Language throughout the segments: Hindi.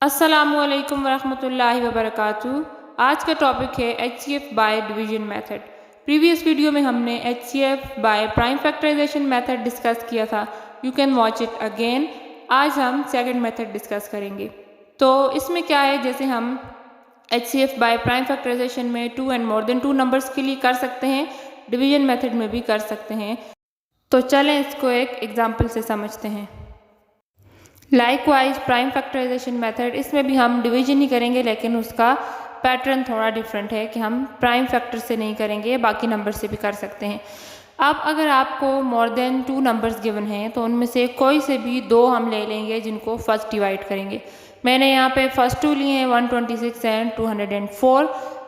अस्सलामुअलैकुम वरहमतुल्लाहि वबरकातुहू। आज का टॉपिक है HCF by division method. Previous video में हमने HCF by prime factorisation method discuss किया था। You can watch it again. आज हम सेकंड मेथड डिस्कस करेंगे। तो इसमें क्या है, जैसे हम HCF बाय प्राइम फैक्टराइजेशन में 2 एंड मोर देन 2 नंबर्स के लिए कर सकते हैं, डिवीजन मेथड में भी कर सकते हैं। तो चलें इसको एक एग्जाम्पल से समझते हैं। लाइकवाइज प्राइम फैक्टराइजेशन मेथड, इसमें भी हम डिवीजन ही करेंगे, लेकिन उसका पैटर्न थोड़ा डिफरेंट है कि हम प्राइम फैक्टर से नहीं करेंगे, बाकी नंबर से भी कर सकते हैं। अब अगर आपको मोर देन 2 नंबर्स गिवन हैं तो उनमें से कोई से भी 2 हम ले लेंगे जिनको फर्स्ट डिवाइड करेंगे। मैंने यहाँ पे फर्स्ट 2 लिए हैं, 126 एंड 204।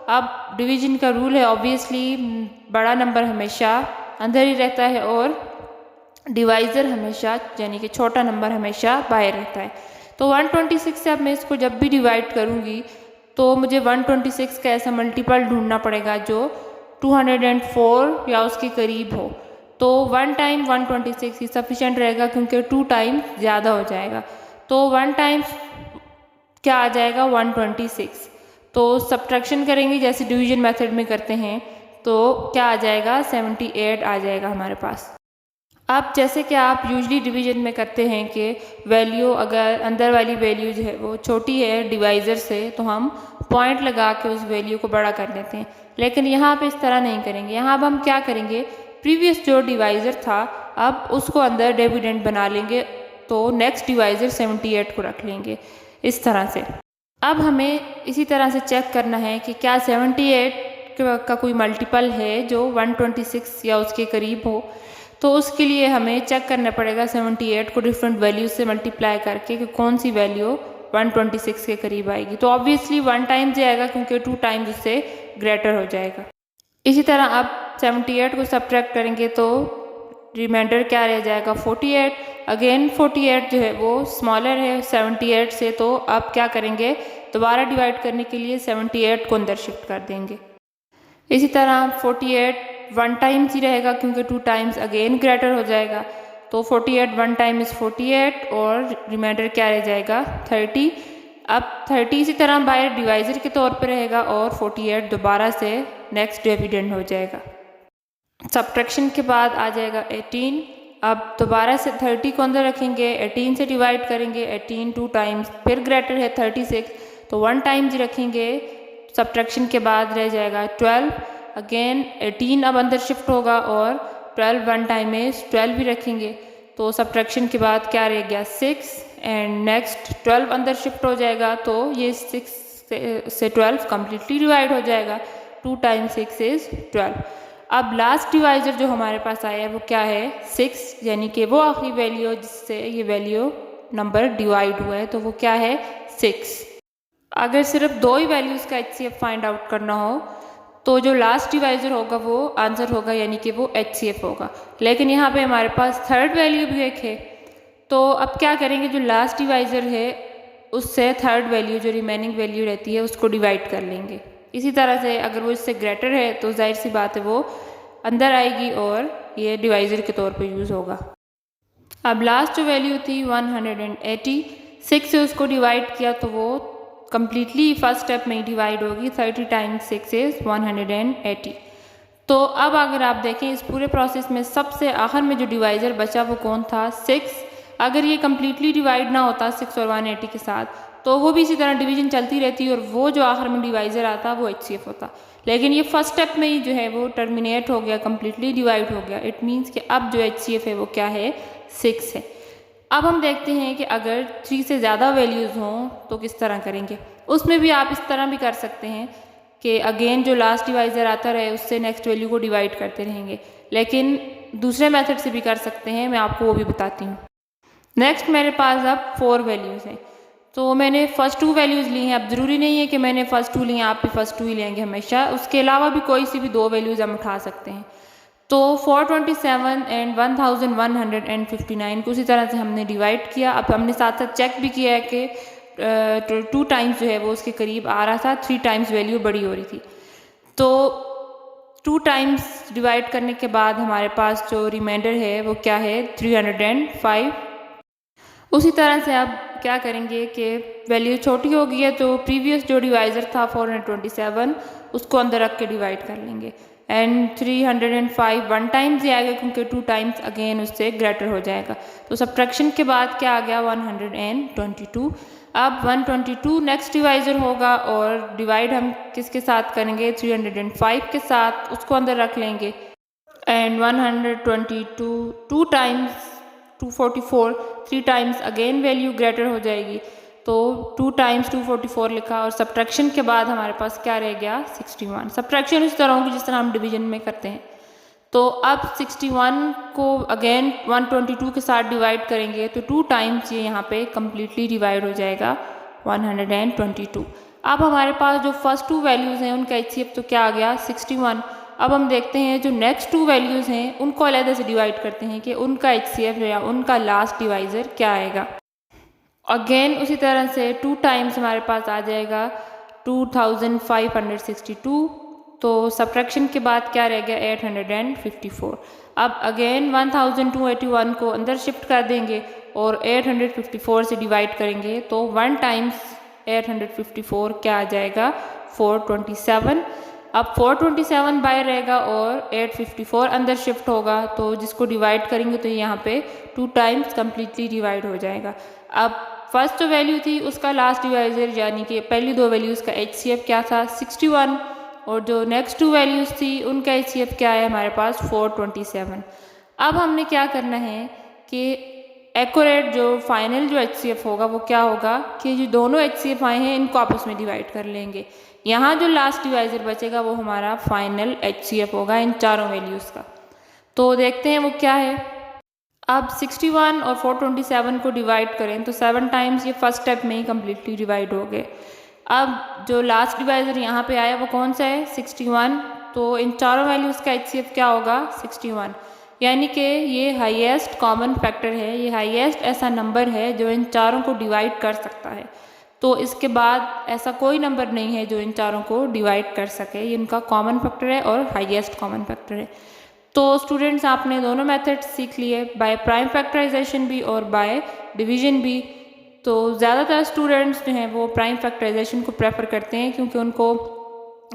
अब डिवीजन का रूल है, ऑब्वियसली बड़ा नंबर हमेशा अंदर ही रहता है और डिवाइज़र हमेशा यानी कि छोटा नंबर हमेशा बाहर रहता है। तो 126 से अब मैं इसको जब भी डिवाइड करूँगी तो मुझे 126 का ऐसा मल्टीपल ढूंढना पड़ेगा जो 204 या उसके करीब हो। तो 1 टाइम 126 ही सफिशेंट रहेगा, क्योंकि 2 टाइम्स ज़्यादा हो जाएगा। तो 1 टाइम्स क्या आ जाएगा, 126। तो सब्ट्रैक्शन करेंगे जैसे डिवीजन मेथड में करते हैं, तो क्या आ जाएगा, 78 आ जाएगा हमारे पास। अब जैसे कि आप यूजली डिवीजन में करते हैं कि वैल्यू, अगर अंदर वाली वैल्यू जो है वो छोटी है डिवाइज़र से, तो हम पॉइंट लगा के उस वैल्यू को बड़ा कर देते हैं। लेकिन यहाँ पे इस तरह नहीं करेंगे। यहाँ अब हम क्या करेंगे, प्रीवियस जो डिवाइज़र था अब उसको अंदर डिविडेंड बना लेंगे, तो नेक्स्ट डिवाइज़र 78 को रख लेंगे इस तरह से। अब हमें इसी तरह से चेक करना है कि क्या 78 का कोई मल्टीपल है जो 126 या उसके करीब हो। तो उसके लिए हमें चेक करना पड़ेगा 78 को डिफरेंट वैल्यूज से मल्टीप्लाई करके कि कौन सी वैल्यू 126 के करीब आएगी। तो ऑब्वियसली 1 टाइम्स आएगा, क्योंकि 2 टाइम्स उससे ग्रेटर हो जाएगा। इसी तरह अब 78 को सब्ट्रैक्ट करेंगे तो रिमाइंडर क्या रह जाएगा, 48। अगेन 48 जो है वो स्मॉलर है 78 से, तो अब क्या करेंगे, दोबारा डिवाइड करने के लिए 78 को अंदर शिफ्ट कर देंगे। इसी तरह 48 1 टाइम्स ही रहेगा, क्योंकि 2 टाइम्स अगेन ग्रेटर हो जाएगा। तो 48 1 टाइम इज़ 48 और रिमाइंडर क्या रह जाएगा, 30। अब 30 इसी तरह बाहर डिवाइज़र के तौर पर रहेगा और 48 दोबारा से नेक्स्ट डिविडेंड हो जाएगा। सब्ट्रैक्शन के बाद आ जाएगा 18। अब दोबारा से 30 को अंदर रखेंगे, 18 से डिवाइड करेंगे, 18 2 टाइम्स फिर ग्रेटर है 36, तो 1 टाइम्स रखेंगे। सब्ट्रैक्शन के बाद रह जाएगा 12। अगेन 18 अब अंदर शिफ्ट होगा और 12 1 टाइम में 12 भी रखेंगे। तो सब्ट्रैक्शन के बाद क्या रह गया, 6 एंड नेक्स्ट 12 अंदर शिफ्ट हो जाएगा, तो ये 6 से 12 कम्प्लीटली डिवाइड हो जाएगा। 2 टाइम्स 6 इज़ 12। अब लास्ट डिवाइज़र जो हमारे पास आया है वो क्या है, 6, यानी कि वो आखिरी वैल्यू जिससे ये वैल्यू नंबर डिवाइड हुआ है, तो वो क्या है, 6। अगर सिर्फ 2 ही वैल्यूज़ का HCF फाइंड आउट करना हो तो जो लास्ट डिवाइज़र होगा वो आंसर होगा, यानी कि वो HCF होगा। लेकिन यहाँ पे हमारे पास थर्ड वैल्यू भी एक है, तो अब क्या करेंगे, जो लास्ट डिवाइज़र है उससे थर्ड वैल्यू जो रिमेनिंग वैल्यू रहती है उसको डिवाइड कर लेंगे। इसी तरह से अगर वो इससे ग्रेटर है तो जाहिर सी बात है वो अंदर आएगी और ये डिवाइज़र के तौर पर यूज़ होगा। अब लास्ट जो वैल्यू थी 180, 6 से उसको डिवाइड किया तो वो कम्प्लीटली फर्स्ट स्टेप में ही डिवाइड होगी। 30 टाइम्स 6 इज़ 180। तो अब अगर आप देखें इस पूरे प्रोसेस में सबसे आखिर में जो डिवाइज़र बचा वो कौन था, 6। अगर ये कम्प्लीटली डिवाइड ना होता 6 और 180 के साथ, तो वो भी इसी तरह डिवीजन चलती रहती और वो जो आखिर में डिवाइज़र आता वो HCF होता। लेकिन ये फर्स्ट स्टेप में ही जो है वो टर्मिनेट हो गया, कम्प्लीटली डिवाइड हो गया। इट मीन्स कि अब जो HCF है वो क्या है, 6 है। अब हम देखते हैं कि अगर 3 से ज़्यादा वैल्यूज़ हों तो किस तरह करेंगे। उसमें भी आप इस तरह भी कर सकते हैं कि अगेन जो लास्ट डिवाइज़र आता रहे उससे नेक्स्ट वैल्यू को डिवाइड करते रहेंगे, लेकिन दूसरे मेथड से भी कर सकते हैं, मैं आपको वो भी बताती हूँ। नेक्स्ट मेरे पास अब 4 वैल्यूज़ हैं, तो मैंने फर्स्ट 2 वैल्यूज़ ली हैं। अब ज़रूरी नहीं है कि मैंने फर्स्ट 2 ली हैं, आप भी फर्स्ट 2 ही लेंगे हमेशा, उसके अलावा भी कोई सी भी 2 वैल्यूज़ हम उठा सकते हैं। तो 427 एंड 1159 को उसी तरह से हमने डिवाइड किया। अब हमने साथ साथ चेक भी किया है कि 2 टाइम्स जो है वो उसके करीब आ रहा था, 3 टाइम्स वैल्यू बड़ी हो रही थी। तो 2 टाइम्स डिवाइड करने के बाद हमारे पास जो रिमाइंडर है वो क्या है, 305। उसी तरह से आप क्या करेंगे कि वैल्यू छोटी हो गई है तो प्रीवियस जो डिवाइज़र था 427 उसको अंदर रख के डिवाइड कर लेंगे। एंड 305 वन टाइम्स ही आएगा क्योंकि 2 टाइम्स अगेन उससे ग्रेटर हो जाएगा। तो सब्ट्रैक्शन के बाद क्या आ गया 122। अब 122 नेक्स्ट डिवाइज़र होगा और डिवाइड हम किसके साथ करेंगे 305 के साथ, उसको अंदर रख लेंगे। And 122 2 times 244 3 times again value greater हो जाएगी। तो 2 टाइम्स 244 लिखा और सब्ट्रैक्शन के बाद हमारे पास क्या रह गया 61। सब्ट्रैक्शन इस तरह होगी जिस तरह हम डिवीजन में करते हैं। तो अब 61 को अगेन 122 के साथ डिवाइड करेंगे तो 2 टाइम्स ये यहाँ पे कम्प्लीटली डिवाइड हो जाएगा 122। अब हमारे पास जो फर्स्ट 2 वैल्यूज़ हैं उनका HCF तो क्या आ गया 61। अब हम देखते हैं जो नेक्स्ट 2 वैल्यूज़ हैं उनको अलग से डिवाइड करते हैं कि उनका HCF या उनका लास्ट डिवाइज़र क्या आएगा। अगेन उसी तरह से 2 टाइम्स हमारे पास आ जाएगा 2562। तो सब्ट्रैक्शन के बाद क्या रह गया 854। अब अगेन 1281 को अंदर शिफ्ट कर देंगे और 854 से डिवाइड करेंगे तो 1 टाइम्स 854 क्या आ जाएगा 427। अब 427 बाहर रहेगा और 854 अंदर शिफ्ट होगा तो जिसको डिवाइड करेंगे तो यहाँ पे 2 टाइम्स कम्प्लीटली डिवाइड हो जाएगा। अब फर्स्ट जो वैल्यू थी उसका लास्ट डिवाइज़र यानी कि पहली 2 वैल्यूज़ का HCF क्या था 61 और जो नेक्स्ट 2 वैल्यूज़ थी उनका HCF क्या है हमारे पास 427। अब हमने क्या करना है कि एक्यूरेट जो फाइनल जो HCF होगा वो क्या होगा कि जो दोनों HCF आए हैं इनको आपस में डिवाइड कर लेंगे। यहाँ जो लास्ट डिवाइज़र बचेगा वो हमारा फाइनल HCF होगा इन चारों वैल्यूज़ का। तो देखते हैं वो क्या है। अब 61 और 427 को डिवाइड करें तो 7 टाइम्स ये फर्स्ट स्टेप में ही कम्प्लीटली डिवाइड हो गए। अब जो लास्ट डिवाइज़र यहाँ पे आया वो कौन सा है 61। तो इन चारों वैल्यूज़ का HCF क्या होगा 61, यानी कि ये हाईएस्ट कॉमन फैक्टर है, ये हाईएस्ट ऐसा नंबर है जो इन चारों को डिवाइड कर सकता है। तो इसके बाद ऐसा कोई नंबर नहीं है जो इन चारों को डिवाइड कर सके, ये इनका कॉमन फैक्टर है और हाईएस्ट कॉमन फैक्टर है। तो स्टूडेंट्स आपने दोनों मेथड्स सीख लिए, बाय प्राइम फैक्टराइजेशन भी और बाय डिवीजन भी। तो ज़्यादातर स्टूडेंट्स जो हैं वो प्राइम फैक्टराइजेशन को प्रेफर करते हैं क्योंकि उनको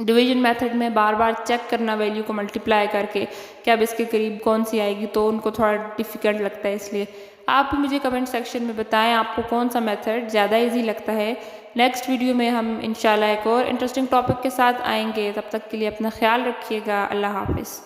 डिवीजन मेथड में बार बार चेक करना वैल्यू को मल्टीप्लाई करके कि अब इसके करीब कौन सी आएगी, तो उनको थोड़ा डिफ़िकल्ट लगता है। इसलिए आप भी मुझे कमेंट सेक्शन में बताएं आपको कौन सा मेथड ज़्यादा इजी लगता है। नेक्स्ट वीडियो में हम इंशाल्लाह एक और इंटरेस्टिंग टॉपिक के साथ आएंगे। तब तक के लिए अपना ख्याल रखिएगा। अल्लाह हाफिज़।